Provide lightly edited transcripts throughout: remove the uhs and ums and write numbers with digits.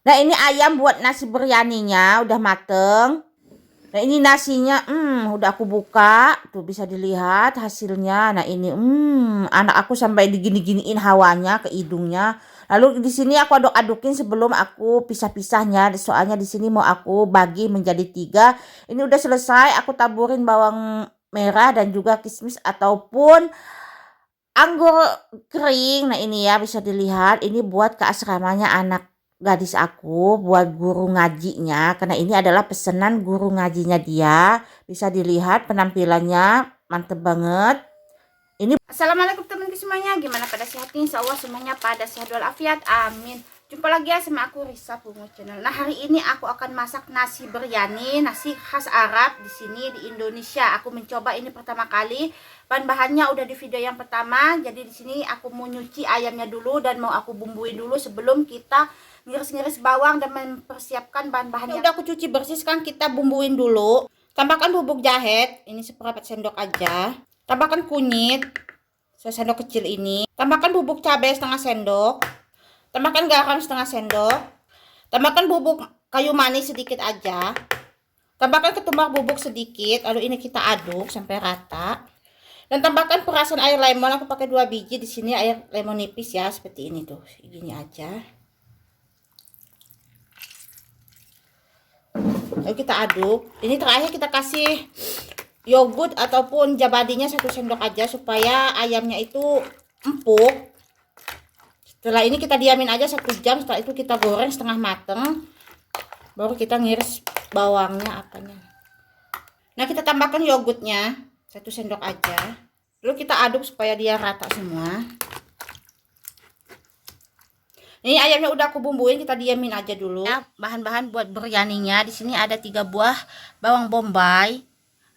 Nah ini ayam buat nasi biryaninya udah mateng. Nah ini nasinya, udah aku buka, tuh bisa dilihat hasilnya. Nah ini, anak aku sampai digini-giniin hawanya ke hidungnya. Lalu di sini aku aduk-adukin sebelum aku pisah-pisahnya. Soalnya di sini mau aku bagi menjadi 3. Ini udah selesai, aku taburin bawang merah dan juga kismis ataupun anggur kering. Nah ini ya bisa dilihat, ini buat ke asramanya anak gadis aku, buat guru ngajinya, karena ini adalah pesanan guru ngajinya dia. Bisa dilihat penampilannya mantep banget. Ini Assalamualaikum teman-teman semuanya, gimana pada sehatnya? Insya Allah semuanya pada sehat walafiat, amin. Jumpa lagi ya sama aku Risa Bungo Channel. Nah hari ini aku akan masak nasi biryani, nasi khas Arab di sini di Indonesia. Aku mencoba ini pertama kali. Bahan-bahannya udah di video yang pertama. Jadi di sini aku mau nyuci ayamnya dulu dan mau aku bumbuin dulu sebelum kita ngiris-ngiris bawang dan mempersiapkan bahan-bahannya. Udah aku cuci bersih, sekarang kita bumbuin dulu. Tambahkan bubuk jahe, ini seperempat sendok aja. Tambahkan kunyit sesendok kecil ini. Tambahkan bubuk cabai setengah sendok. Tambahkan garam setengah sendok. Tambahkan bubuk kayu manis sedikit aja. Tambahkan ketumbar bubuk sedikit. Lalu ini kita aduk sampai rata. Dan tambahkan perasan air lemon. Aku pakai 2 biji di sini, air lemon nipis ya, seperti ini tuh. Gini aja. Lalu kita aduk. Ini terakhir kita kasih yogurt ataupun jabadinya 1 sendok aja supaya ayamnya itu empuk. Setelah ini kita diamin aja 1 jam. Setelah itu kita goreng setengah mateng, baru kita ngiris bawangnya apanya. Nah kita tambahkan yogurtnya 1 sendok aja, lalu kita aduk supaya dia rata semua. Ini ayamnya udah aku bumbuin, kita diamin aja dulu. Nah, bahan-bahan buat biryaninya di sini ada 3 buah bawang bombay,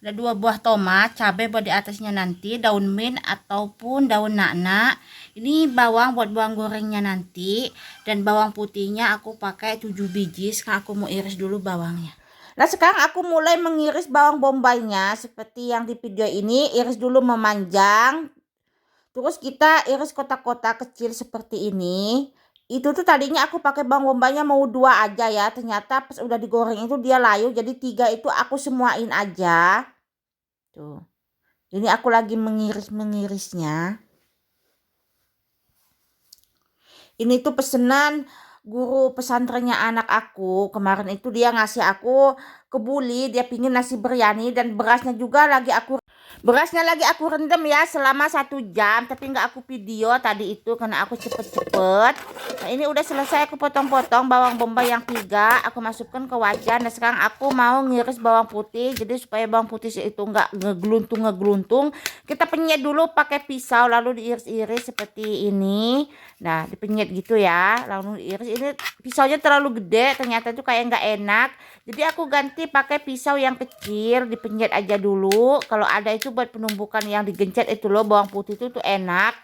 ada 2 buah tomat, cabai buat di atasnya nanti, daun mint ataupun daun na'na. Ini bawang buat bawang gorengnya nanti, dan bawang putihnya aku pakai 7 biji. Sekarang aku mau iris dulu bawangnya. Nah sekarang aku mulai mengiris bawang bombaynya seperti yang di video ini. Iris dulu memanjang, terus kita iris kotak-kotak kecil seperti ini. Itu tuh tadinya aku pakai bawang bombaynya mau 2 aja ya, ternyata pas udah digoreng itu dia layu, jadi 3 itu aku semuain aja. Tuh. Ini aku lagi mengiris-mengirisnya. Ini tuh pesenan guru pesantrennya anak aku. Kemarin itu dia ngasih aku kebuli, dia pingin nasi biryani dan berasnya lagi aku rendam ya selama 1 jam, tapi nggak aku video tadi itu karena aku cepet-cepet. Nah ini udah selesai, aku potong-potong bawang bombay yang 3, aku masukkan ke wajan. Nah sekarang aku mau ngiris bawang putih, jadi supaya bawang putih itu nggak ngegeluntung, kita penyet dulu pakai pisau lalu diiris-iris seperti ini. Nah dipenyet gitu ya, lalu diiris. Ini pisaunya terlalu gede, ternyata itu kayak nggak enak, jadi aku ganti pakai pisau yang kecil, dipenyet aja dulu. Kalau ada itu buat penumbukan yang digencet itu loh, bawang putih itu tuh enak.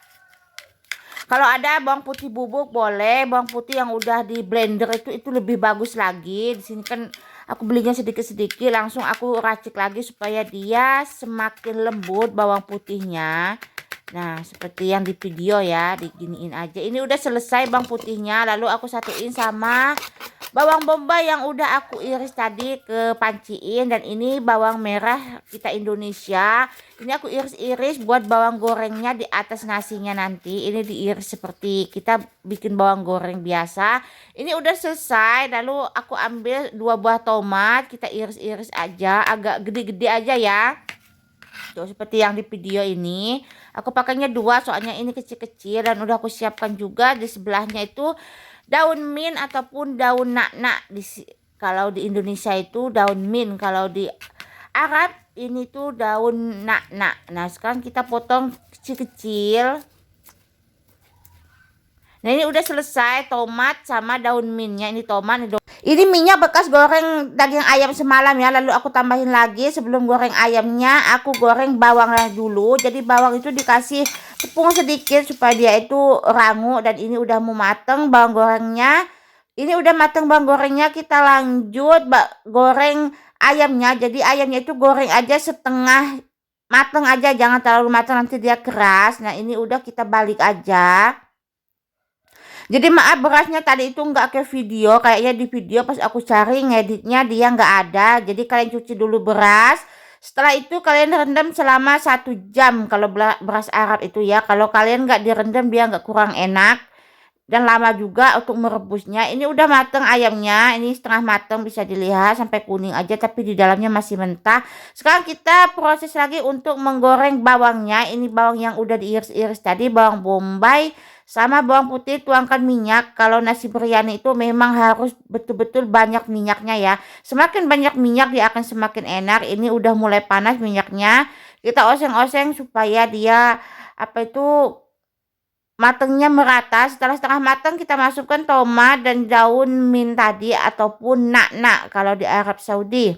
Kalau ada bawang putih bubuk boleh, bawang putih yang udah di blender itu lebih bagus lagi. Di sini kan aku belinya sedikit-sedikit, langsung aku racik lagi supaya dia semakin lembut bawang putihnya. Nah seperti yang di video ya, diginiin aja. Ini udah selesai bawang putihnya, lalu aku satuin sama bawang bombay yang udah aku iris tadi ke panciin. Dan ini bawang merah kita Indonesia, ini aku iris-iris buat bawang gorengnya di atas nasinya nanti. Ini diiris seperti kita bikin bawang goreng biasa. Ini udah selesai, lalu aku ambil 2 buah tomat, kita iris-iris aja, agak gede-gede aja ya. Tuh seperti yang di video ini. Aku pakainya 2 soalnya ini kecil-kecil. Dan udah aku siapkan juga di sebelahnya itu daun mint ataupun daun na'na. Kalau di Indonesia itu daun mint, kalau di Arab ini tuh daun na'na. Nah sekarang kita potong kecil-kecil. Nah ini udah selesai tomat sama daun mintnya. Ini tomat, ini minyak bekas goreng daging ayam semalam ya, lalu aku tambahin lagi. Sebelum goreng ayamnya aku goreng bawangnya dulu. Jadi bawang itu dikasih tepung sedikit supaya dia itu rangu. Dan ini udah mau mateng bawang gorengnya. Ini udah mateng bawang gorengnya, kita lanjut goreng ayamnya. Jadi ayamnya itu goreng aja setengah mateng aja, jangan terlalu mateng nanti dia keras. Nah ini udah kita balik aja. Jadi maaf berasnya tadi itu nggak ke video, kayaknya di video pas aku cari ngeditnya dia nggak ada. Jadi kalian cuci dulu beras. Setelah itu kalian rendam selama 1 jam kalau beras Arab itu ya. Kalau kalian nggak direndam dia nggak kurang enak. Dan lama juga untuk merebusnya. Ini udah mateng ayamnya, ini setengah mateng bisa dilihat sampai kuning aja tapi di dalamnya masih mentah. Sekarang kita proses lagi untuk menggoreng bawangnya. Ini bawang yang udah diiris-iris tadi, bawang bombay sama bawang putih. Tuangkan minyak. Kalau nasi biryani itu memang harus betul-betul banyak minyaknya ya. Semakin banyak minyak dia akan semakin enak. Ini udah mulai panas minyaknya. Kita oseng-oseng supaya dia apa itu matangnya merata. Setelah setengah matang kita masukkan tomat dan daun mint tadi ataupun nak kalau di Arab Saudi.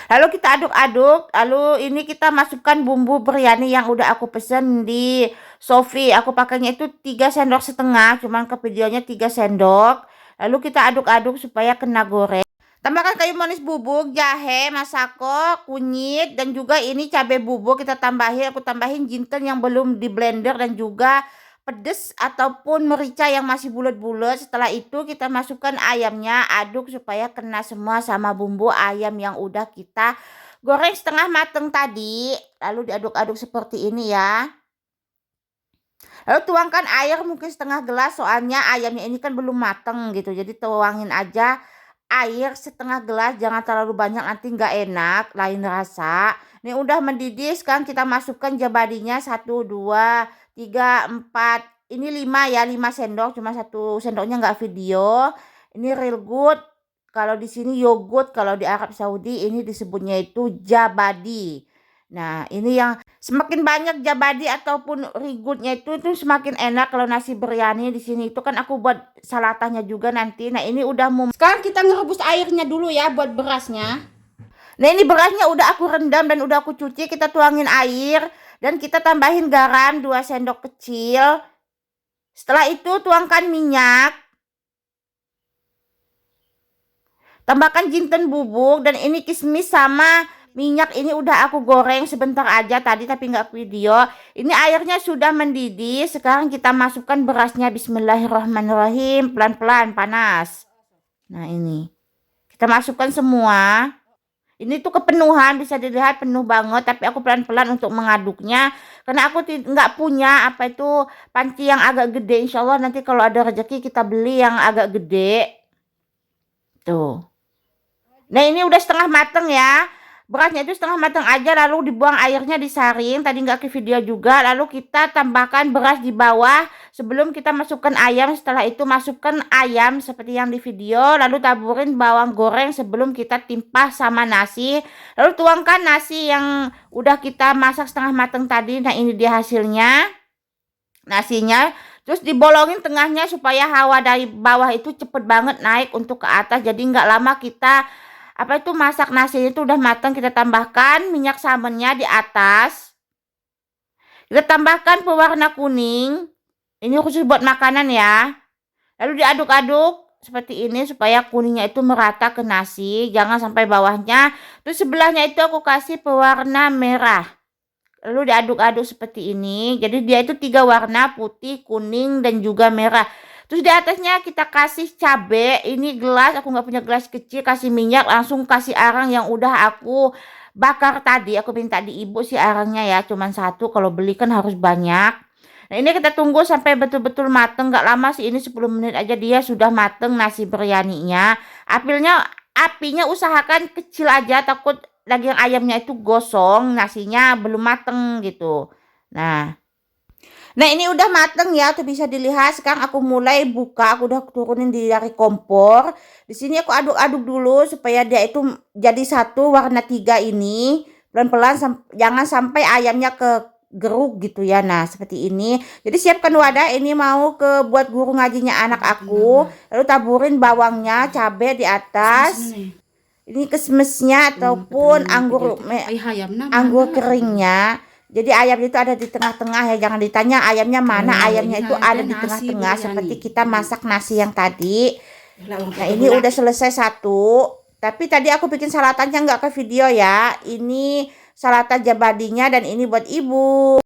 Lalu kita aduk-aduk. Lalu ini kita masukkan bumbu biryani yang udah aku pesen di Shopee. Aku pakainya itu 3,5 sendok, cuman ke videonya 3 sendok. Lalu kita aduk-aduk supaya kena goreng. Tambahkan kayu manis bubuk, jahe, masako, kunyit, dan juga ini cabai bubuk kita tambahin. Aku tambahin jinten yang belum di blender dan juga pedes ataupun merica yang masih bulat-bulat. Setelah itu kita masukkan ayamnya, aduk supaya kena semua sama bumbu ayam yang udah kita goreng setengah mateng tadi. Lalu diaduk-aduk seperti ini ya. Lalu tuangkan air mungkin setengah gelas, soalnya ayamnya ini kan belum mateng gitu. Jadi tuangin aja air setengah gelas, jangan terlalu banyak nanti nggak enak, lain rasa. Ini udah mendidih, sekarang kita masukkan jabadinya 1, 2, 3, 4. Ini 5 ya, 5 sendok, cuma 1 sendoknya nggak video. Ini real good. Kalau di sini yogurt, kalau di Arab Saudi ini disebutnya itu jabadi. Nah, ini yang semakin banyak jabadi ataupun rigutnya itu semakin enak kalau nasi biryani di sini. Itu kan aku buat salatahnya juga nanti. Nah, ini udah mau. Sekarang kita ngerebus airnya dulu ya buat berasnya. Nah, ini berasnya udah aku rendam dan udah aku cuci. Kita tuangin air dan kita tambahin garam 2 sendok kecil. Setelah itu tuangkan minyak. Tambahkan jinten bubuk dan ini kismis sama minyak ini udah aku goreng sebentar aja tadi tapi nggak video. Ini airnya sudah mendidih. Sekarang kita masukkan berasnya. Bismillahirrahmanirrahim. Pelan-pelan panas. Nah, ini kita masukkan semua. Ini tuh kepenuhan, bisa dilihat penuh banget. Tapi aku pelan-pelan untuk mengaduknya. Karena aku nggak punya apa itu panci yang agak gede. Insya Allah nanti kalau ada rezeki kita beli yang agak gede. Tuh. Nah, ini udah setengah mateng ya. Berasnya itu setengah mateng aja, lalu dibuang airnya, disaring. Tadi nggak ke video juga. Lalu kita tambahkan beras di bawah sebelum kita masukkan ayam. Setelah itu masukkan ayam seperti yang di video. Lalu taburin bawang goreng sebelum kita timpah sama nasi. Lalu tuangkan nasi yang udah kita masak setengah mateng tadi. Nah, ini dia hasilnya. Nasinya. Terus dibolongin tengahnya supaya hawa dari bawah itu cepet banget naik untuk ke atas. Jadi nggak lama kita apa itu masak nasi itu udah matang. Kita tambahkan minyak samennya di atas. Kita tambahkan pewarna kuning. Ini khusus buat makanan ya. Lalu diaduk-aduk seperti ini supaya kuningnya itu merata ke nasi. Jangan sampai bawahnya. Terus sebelahnya itu aku kasih pewarna merah. Lalu diaduk-aduk seperti ini. Jadi dia itu 3 warna, putih, kuning, dan juga merah. Terus di atasnya kita kasih cabai. Ini gelas, aku nggak punya gelas kecil. Kasih minyak, langsung kasih arang yang udah aku bakar tadi. Aku minta di ibu sih arangnya ya, cuman 1. Kalau beli kan harus banyak. Nah, ini kita tunggu sampai betul-betul mateng. Nggak lama sih, ini 10 menit aja dia sudah mateng nasi biryaninya. Apinya usahakan kecil aja, takut daging ayamnya itu gosong, nasinya belum mateng gitu. Nah, ini udah mateng ya, tuh bisa dilihat. Sekarang aku mulai buka, aku udah turunin dari kompor. Di sini aku aduk-aduk dulu supaya dia itu jadi satu warna 3 ini. Pelan-pelan, jangan sampai ayamnya ke geruk gitu ya. Nah, seperti ini. Jadi siapkan wadah, ini mau buat guru ngajinya anak aku. Lalu taburin bawangnya, cabai di atas. Ini kesmesnya ataupun anggur keringnya. Jadi ayam itu ada di tengah-tengah ya, jangan ditanya ayamnya mana, ayamnya itu ada di tengah-tengah seperti kita masak nasi yang tadi. Nah, ini udah selesai 1. Tapi tadi aku bikin salatannya nggak ke video ya. Ini salatan jabadinya dan ini buat ibu.